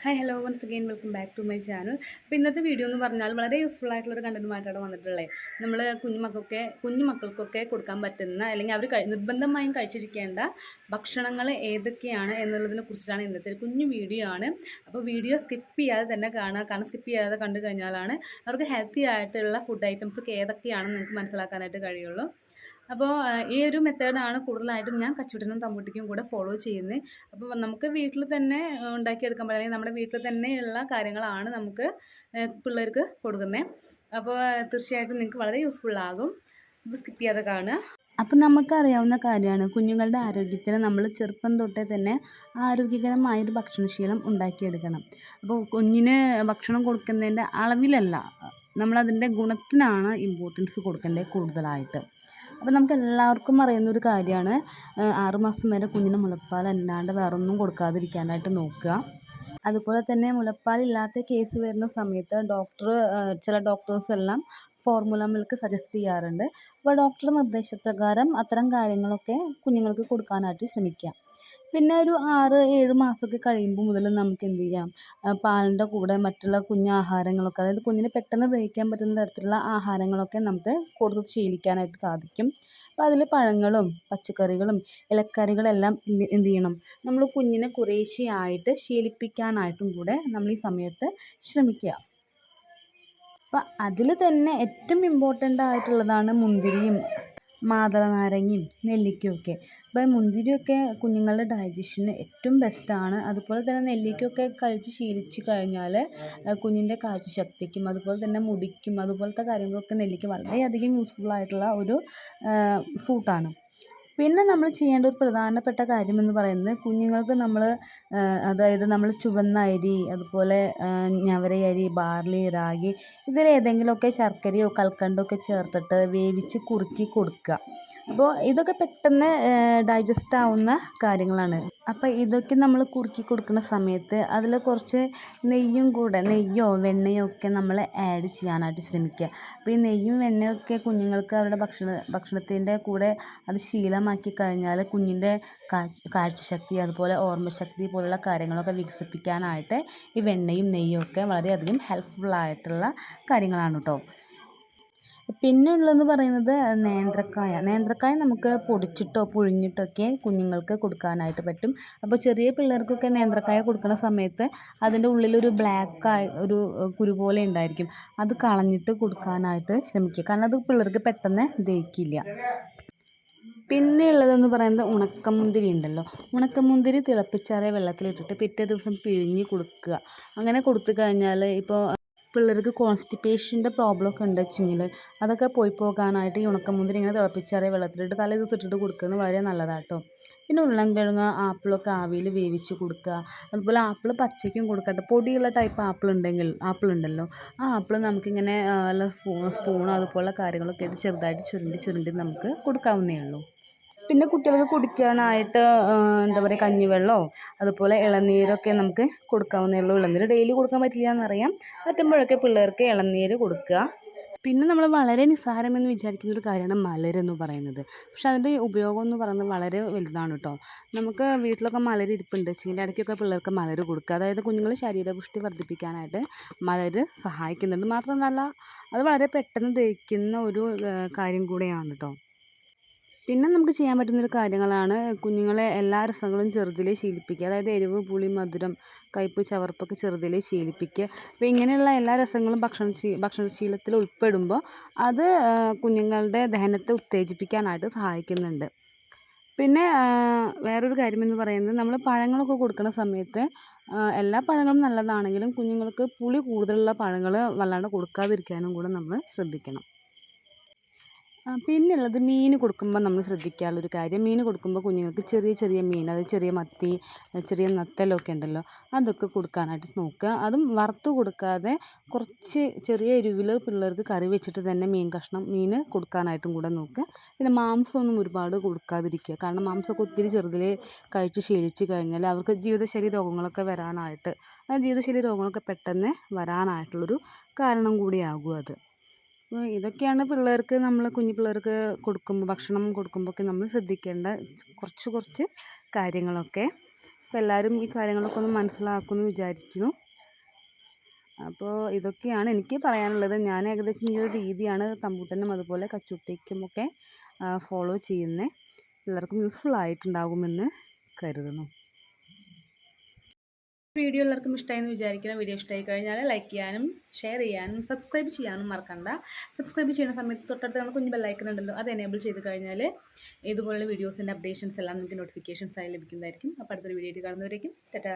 Hi hello once again welcome back to my channel. അപ്പോൾ ഇന്നത്തെ video എന്ന് പറഞ്ഞാൽ വളരെ യൂസ്ഫുൾ ആയിട്ടുള്ളൊരു കണ്ടന്റുമായിട്ടാണ് വന്നിട്ടുള്ളത്. നമ്മൾ കുഞ്ഞു മക്കൾക്കൊക്കെ കൊടുക്കാൻ പറ്റുന്ന അല്ലെങ്കിൽ അവർ നിർബന്ധമായും കഴിച്ചിരിക്കേണ്ട ഭക്ഷണങ്ങൾ ഏതൊക്കെയാണ് എന്നുള്ളതിനെ കുറിച്ചിട്ടാണ് ഇന്നത്തെ ഒരു കുഞ്ഞു വീഡിയോ ആണ്. അപ്പോൾ വീഡിയോ സ്കിപ്പ് ചെയ്യാതെ തന്നെ കാണുക. കാരണം സ്കിപ്പ് ചെയ്യാതെ കണ്ടു കഴിഞ്ഞാലാണ് അവർക്ക് ഹെൽത്തി ആയിട്ടുള്ള ഫുഡ് ഐറ്റംസ് ഒക്കെ ഏതൊക്കെയാണെന്ന് നിങ്ങൾക്ക് മനസ്സിലാക്കാനായിട്ട് കഴിയുള്ളൂ. അപ്പോൾ ഈ ഒരു മെത്തേഡാണ് കൂടുതലായിട്ടും ഞാൻ കച്ചുട്ടനും തമ്പുട്ടിക്കും കൂടെ ഫോളോ ചെയ്യുന്നത്. അപ്പോൾ നമുക്ക് വീട്ടിൽ തന്നെ ഉണ്ടാക്കിയെടുക്കാൻ പറ്റും, അല്ലെങ്കിൽ നമ്മുടെ വീട്ടിൽ തന്നെയുള്ള കാര്യങ്ങളാണ് നമുക്ക് പിള്ളേർക്ക് കൊടുക്കുന്നത്. അപ്പോൾ തീർച്ചയായിട്ടും നിങ്ങൾക്ക് വളരെ യൂസ്ഫുള്ളാകും. അപ്പോൾ സ്കിപ്പ് ചെയ്യാതെ കാണുക. അപ്പം നമുക്കറിയാവുന്ന കാര്യമാണ്, കുഞ്ഞുങ്ങളുടെ ആരോഗ്യത്തിന് നമ്മൾ ചെറുപ്പം തൊട്ടേ തന്നെ ആരോഗ്യകരമായൊരു ഭക്ഷണശീലം ഉണ്ടാക്കിയെടുക്കണം. അപ്പോൾ കുഞ്ഞിന് ഭക്ഷണം കൊടുക്കുന്നതിൻ്റെ അളവിലല്ല, നമ്മളതിൻ്റെ ഗുണത്തിനാണ് ഇമ്പോർട്ടൻസ് കൊടുക്കേണ്ടത് കൂടുതലായിട്ട്. അപ്പോൾ നമുക്ക് എല്ലാവർക്കും അറിയുന്നൊരു കാര്യമാണ്, 6 മാസം വരെ കുഞ്ഞിന് മുലപ്പാൽ അല്ലാണ്ട് വേറൊന്നും കൊടുക്കാതിരിക്കാനായിട്ട് നോക്കുക. അതുപോലെ തന്നെ മുലപ്പാലില്ലാത്ത കേസ് വരുന്ന സമയത്ത് ചില ഡോക്ടേഴ്സ് എല്ലാം ഫോർമുല മിൽക്ക് സജസ്റ്റ് ചെയ്യാറുണ്ട്. അപ്പോൾ ഡോക്ടറുടെ നിർദ്ദേശപ്രകാരം അത്തരം കാര്യങ്ങളൊക്കെ കുഞ്ഞുങ്ങൾക്ക് കൊടുക്കാനായിട്ട് ശ്രമിക്കുക. പിന്നെ ഒരു 6-7 മാസമൊക്കെ കഴിയുമ്പോൾ മുതൽ നമുക്ക് എന്ത് ചെയ്യാം, പാലിൻ്റെ കൂടെ മറ്റുള്ള ആഹാരങ്ങളൊക്കെ, അതായത് കുഞ്ഞിന് പെട്ടെന്ന് ദഹിക്കാൻ പറ്റുന്ന തരത്തിലുള്ള ആഹാരങ്ങളൊക്കെ നമുക്ക് കൊടുത്ത് ശീലിക്കാനായിട്ട് സാധിക്കും. അപ്പോൾ അതിൽ പഴങ്ങളും പച്ചക്കറികളും ഇലക്കറികളെല്ലാം എന്ത് ചെയ്യണം, നമ്മൾ കുഞ്ഞിനെ കുറേശ്ശെയായിട്ട് ശീലിപ്പിക്കാനായിട്ടും കൂടെ നമ്മൾ ഈ സമയത്ത് ശ്രമിക്കുക. അപ്പം അതിൽ തന്നെ ഏറ്റവും ഇമ്പോർട്ടൻ്റ് ആയിട്ടുള്ളതാണ് മുന്തിരിയും മാതളനാരങ്ങയും നെല്ലിക്കയൊക്കെ. അപ്പോൾ മുന്തിരിയൊക്കെ കുഞ്ഞുങ്ങളുടെ ഡൈജഷന് ഏറ്റവും ബെസ്റ്റാണ്. അതുപോലെ തന്നെ നെല്ലിക്കയൊക്കെ കഴിച്ച് ശീലിച്ച് കഴിഞ്ഞാൽ കുഞ്ഞിൻ്റെ കാഴ്ചശക്തിക്കും അതുപോലെ തന്നെ മുടിക്കും അതുപോലത്തെ കാര്യങ്ങളൊക്കെ നെല്ലിക്ക വളരെയധികം യൂസ്ഫുൾ ആയിട്ടുള്ള ഒരു ഫ്രൂട്ടാണ്. പിന്നെ നമ്മൾ ചെയ്യേണ്ട ഒരു പ്രധാനപ്പെട്ട കാര്യമെന്ന് പറയുന്നത്, കുഞ്ഞുങ്ങൾക്ക് അതായത് നമ്മൾ ചുവന്ന അരി, അതുപോലെ ഞവരയരി, ബാർലി, റാഗി, ഇതിലേതെങ്കിലുമൊക്കെ ശർക്കരയോ കൽക്കണ്ടോ ഒക്കെ ചേർത്തിട്ട് വേവിച്ച് കുറുക്കി കൊടുക്കുക. അപ്പോൾ ഇതൊക്കെ പെട്ടെന്ന് ഡൈജസ്റ്റ് ആവുന്ന കാര്യങ്ങളാണ്. അപ്പോൾ ഇതൊക്കെ നമ്മൾ കുറുക്കി കൊടുക്കുന്ന സമയത്ത് അതിൽ കുറച്ച് നെയ്യോ വെണ്ണയോ ഒക്കെ നമ്മൾ ആഡ് ചെയ്യാനായിട്ട് ശ്രമിക്കുക. അപ്പോൾ ഈ നെയ്യും വെണ്ണയൊക്കെ കുഞ്ഞുങ്ങൾക്ക് അവരുടെ ഭക്ഷണത്തിൻ്റെ കൂടെ അത് ശീലമാക്കി കഴിഞ്ഞാൽ കുഞ്ഞിൻ്റെ കാഴ്ചശക്തി അതുപോലെ ഓർമ്മശക്തി പോലുള്ള കാര്യങ്ങളൊക്കെ വികസിപ്പിക്കാനായിട്ട് ഈ വെണ്ണയും നെയ്യും ഒക്കെ വളരെയധികം ഹെൽപ്ഫുള്ളായിട്ടുള്ള കാര്യങ്ങളാണ് കേട്ടോ. പിന്നെ ഉള്ളതെന്ന് പറയുന്നത് നേന്ത്രക്കായ നമുക്ക് പൊടിച്ചിട്ടോ പുഴുങ്ങിയിട്ടൊക്കെ കുഞ്ഞുങ്ങൾക്ക് കൊടുക്കാനായിട്ട് പറ്റും. അപ്പോൾ ചെറിയ പിള്ളേർക്കൊക്കെ നേന്ത്രക്കായ കൊടുക്കുന്ന സമയത്ത് അതിൻ്റെ ഉള്ളിലൊരു ഒരു കുരു പോലെ ഉണ്ടായിരിക്കും, അത് കളഞ്ഞിട്ട് കൊടുക്കാനായിട്ട് ശ്രമിക്കുക. കാരണം അത് പിള്ളേർക്ക് പെട്ടെന്ന് ദഹിക്കില്ല. പിന്നെ ഉള്ളതെന്ന് പറയുന്നത് ഉണക്കമുന്തിരി ഉണ്ടല്ലോ. ഉണക്കമുന്തിരി തിളപ്പിച്ചാറിയ വെള്ളത്തിലിട്ടിട്ട് പിറ്റേ ദിവസം പിഴിഞ്ഞ് കൊടുക്കുക. അങ്ങനെ കൊടുത്തു കഴിഞ്ഞാൽ ഇപ്പോൾ പിള്ളേർക്ക് കോൺസ്റ്റിപ്പേഷൻ്റെ പ്രോബ്ലമൊക്കെ ഉണ്ട് വെച്ചെങ്കിൽ അതൊക്കെ പോയി പോകാനായിട്ട് ഈ ഉണക്കമുന്തിരി ഇങ്ങനെ തിളപ്പിച്ചാറിയ വെള്ളത്തിലിട്ട് തലേ ദിവസം ഇട്ടിട്ട് കൊടുക്കുന്നത് വളരെ നല്ലതാണ് കേട്ടോ. പിന്നെ ഉരുളൻകിഴങ്ങ്, ആപ്പിളൊക്കെ ആവിയിൽ വേവിച്ച് കൊടുക്കുക. അതുപോലെ ആപ്പിൾ പച്ചയ്ക്കും കൊടുക്കട്ടെ. പൊടിയുള്ള ടൈപ്പ് ആപ്പിൾ ഉണ്ടല്ലോ, ആ ആപ്പിൾ നമുക്കിങ്ങനെ സ്പൂണോ അതുപോലുള്ള കാര്യങ്ങളൊക്കെ ഇട്ട് ചെറുതായിട്ട് ചുരുണ്ടി നമുക്ക് കൊടുക്കാവുന്നേ ഉള്ളൂ. പിന്നെ കുട്ടികൾക്ക് കുടിക്കാനായിട്ട് എന്താ പറയുക, കഞ്ഞിവെള്ളമോ അതുപോലെ ഇളനീരൊക്കെ നമുക്ക് കൊടുക്കാവുന്നേ ഉള്ളൂ. ഇളനീര് ഡെയിലി കൊടുക്കാൻ പറ്റില്ല എന്നറിയാം, പറ്റുമ്പോഴൊക്കെ പിള്ളേർക്ക് ഇളനീര് കൊടുക്കുക. പിന്നെ നമ്മൾ വളരെ നിസ്സാരമെന്ന് വിചാരിക്കുന്ന ഒരു കാര്യമാണ് മലരെന്ന് പറയുന്നത്. പക്ഷെ അതിൻ്റെ ഉപയോഗം എന്ന് പറയുന്നത് വളരെ വലുതാണ് കേട്ടോ. നമുക്ക് വീട്ടിലൊക്കെ മലര് ഇരിപ്പുണ്ട് വെച്ചെങ്കിൽ ഇടയ്ക്കൊക്കെ പിള്ളേർക്ക് മലര് കൊടുക്കുക. അതായത് കുഞ്ഞുങ്ങൾ ശരീരപുഷ്ടി വർദ്ധിപ്പിക്കാനായിട്ട് മലര് സഹായിക്കുന്നുണ്ട്. മാത്രമല്ല അത് വളരെ പെട്ടെന്ന് ദഹിക്കുന്ന ഒരു കാര്യം കൂടെയാണ് കേട്ടോ. പിന്നെ നമുക്ക് ചെയ്യാൻ പറ്റുന്നൊരു കാര്യങ്ങളാണ്, കുഞ്ഞുങ്ങളെ എല്ലാ രസങ്ങളും ചെറുതിലേ ശീലിപ്പിക്കുക. അതായത് എരിവ്, പുളി, മധുരം, കയ്പ്പ്, ചവർപ്പൊക്കെ ചെറുതിലേ ശീലിപ്പിക്കുക. അപ്പോൾ ഇങ്ങനെയുള്ള എല്ലാ രസങ്ങളും ഭക്ഷണശീലത്തിൽ ഉൾപ്പെടുമ്പോൾ അത് കുഞ്ഞുങ്ങളുടെ ദഹനത്തെ ഉത്തേജിപ്പിക്കാനായിട്ട് സഹായിക്കുന്നുണ്ട്. പിന്നെ വേറൊരു കാര്യമെന്ന് പറയുന്നത്, നമ്മൾ പഴങ്ങളൊക്കെ കൊടുക്കുന്ന സമയത്ത് എല്ലാ പഴങ്ങളും നല്ലതാണെങ്കിലും കുഞ്ഞുങ്ങൾക്ക് പുളി കൂടുതലുള്ള പഴങ്ങൾ വല്ലാണ്ട് കൊടുക്കാതിരിക്കാനും കൂടെ നമ്മൾ ശ്രദ്ധിക്കണം. പിന്നെയുള്ളത് മീൻ കൊടുക്കുമ്പോൾ നമ്മൾ ശ്രദ്ധിക്കാനുള്ളൊരു കാര്യം, മീൻ കൊടുക്കുമ്പോൾ കുഞ്ഞുങ്ങൾക്ക് ചെറിയ ചെറിയ മീൻ, അതായത് ചെറിയ മത്തി, ചെറിയ നത്തലൊക്കെ ഉണ്ടല്ലോ, അതൊക്കെ കൊടുക്കാനായിട്ട് നോക്കുക. അതും വറുത്ത് കൊടുക്കാതെ കുറച്ച് ചെറിയ എരിവിൽ പിള്ളേർക്ക് കറി വെച്ചിട്ട് തന്നെ മീൻ കൊടുക്കാനായിട്ടും കൂടെ നോക്കുക. പിന്നെ മാംസമൊന്നും ഒരുപാട് കൊടുക്കാതിരിക്കുക. കാരണം മാംസമൊക്കെ ഒത്തിരി ചെറുതിലേ കഴിച്ച് ശീലിച്ച് കഴിഞ്ഞാൽ അവർക്ക് ജീവിതശൈലി രോഗങ്ങളൊക്കെ പെട്ടെന്ന് വരാനായിട്ടുള്ളൊരു കാരണം കൂടിയാകും അത്. അപ്പോൾ ഇതൊക്കെയാണ് കുഞ്ഞു പിള്ളേർക്ക് ഭക്ഷണം കൊടുക്കുമ്പോഴൊക്കെ നമ്മൾ ശ്രദ്ധിക്കേണ്ട കുറച്ച് കാര്യങ്ങളൊക്കെ. അപ്പോൾ എല്ലാവരും ഈ കാര്യങ്ങളൊക്കെ ഒന്ന് മനസ്സിലാക്കുമെന്ന് വിചാരിക്കുന്നു. അപ്പോൾ ഇതൊക്കെയാണ് എനിക്ക് പറയാനുള്ളത്. ഞാൻ ഏകദേശം ഈ ഒരു രീതിയാണ് റംബൂട്ടാനും അതുപോലെ കച്ചൂട്ടിക്കും ഒക്കെ ഫോളോ ചെയ്യുന്നത്. എല്ലാവർക്കും യൂസ്ഫുൾ ആയിട്ടുണ്ടാകുമെന്ന് കരുതുന്നു. വീഡിയോ എല്ലാവർക്കും ഇഷ്ടമായെന്ന് വിചാരിക്കണം. വീഡിയോ ഇഷ്ടമായി കഴിഞ്ഞാൽ ലൈക്ക് ചെയ്യാനും ഷെയർ ചെയ്യാനും സബ്സ്ക്രൈബ് ചെയ്യാനും മറക്കണ്ട. സബ്സ്ക്രൈബ് ചെയ്യുന്ന സമയത്ത് തൊട്ടടുത്ത് നമുക്ക് കുഞ്ഞ് ബെല്ലൈക്കൺ ഉണ്ടല്ലോ, അത് എനേബിൾ ചെയ്ത് കഴിഞ്ഞാൽ ഇതുപോലുള്ള വീഡിയോസിൻ്റെ അപ്ഡേഷൻസ് എല്ലാം നിങ്ങൾക്ക് നോട്ടിഫിക്കേഷൻസ് ആയി ലഭിക്കുന്നതായിരിക്കും. അപ്പോൾ അടുത്തൊരു വീഡിയോ കാണുന്നവരേക്കും ടാറ്റാ.